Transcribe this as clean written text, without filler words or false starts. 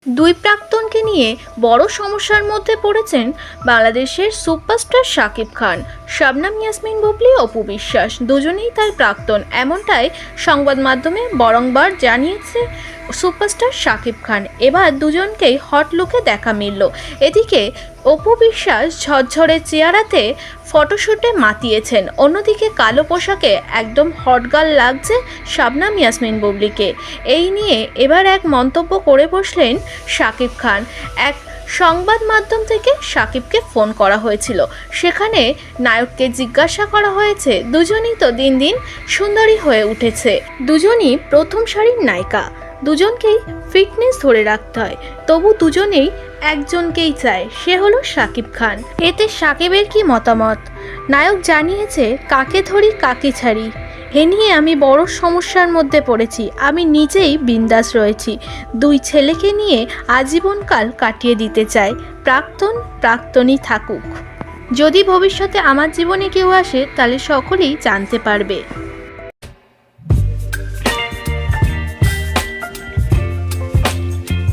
দুই প্রাক্তনকে নিয়ে বড় সমস্যার মধ্যে পড়েছেন বাংলাদেশের সুপারস্টার শাকিব খান। শবনম ইয়াসমিন বুবলি, অপু বিশ্বাস দুজনেই তার প্রাক্তন, এমনটাই সংবাদ মাধ্যমে বারংবার জানিয়েছে সুপারস্টার শাকিব খান। এবার দুজনকেই হট লুকে দেখা মিলল। এদিকে অপু বিশ্বাস ঝরঝরে চেহারাতে ফটোশ্যুটে মাতিয়েছেন, অন্যদিকে কালো পোশাকে একদম হটগার্ল লাগছে শবনম ইয়াসমিন বুবলিকে। এই নিয়ে এবার এক মন্তব্য করে বসলেন শাকিব খান। এক সংবাদ মাধ্যম থেকে শাকিবকে ফোন করা হয়েছিল, সেখানে নায়ককে জিজ্ঞাসা করা হয়েছে দুজনই তো দিন দিন সুন্দরী হয়ে উঠেছে, দুজনই প্রথম সারির নায়িকা, দুজনকেই ফিটনেস ধরে রাখতে হয়, তবু দুজনেই একজনকেই চায়, সে হলো শাকিব খান। এতে শাকিবের কি মতামত? নায়ক জানিয়েছে, কাকে ধরি কাকে ছাড়ি, এ নিয়ে আমি বড় সমস্যার মধ্যে পড়েছি। আমি নিজেই বিন্দাস রয়েছি, দুই ছেলেকে নিয়ে আজীবনকাল কাটিয়ে দিতে চাই। প্রাক্তনই থাকুক, যদি ভবিষ্যতে আমার জীবনে কেউ আসে তাহলে সকলেই জানতে পারবে।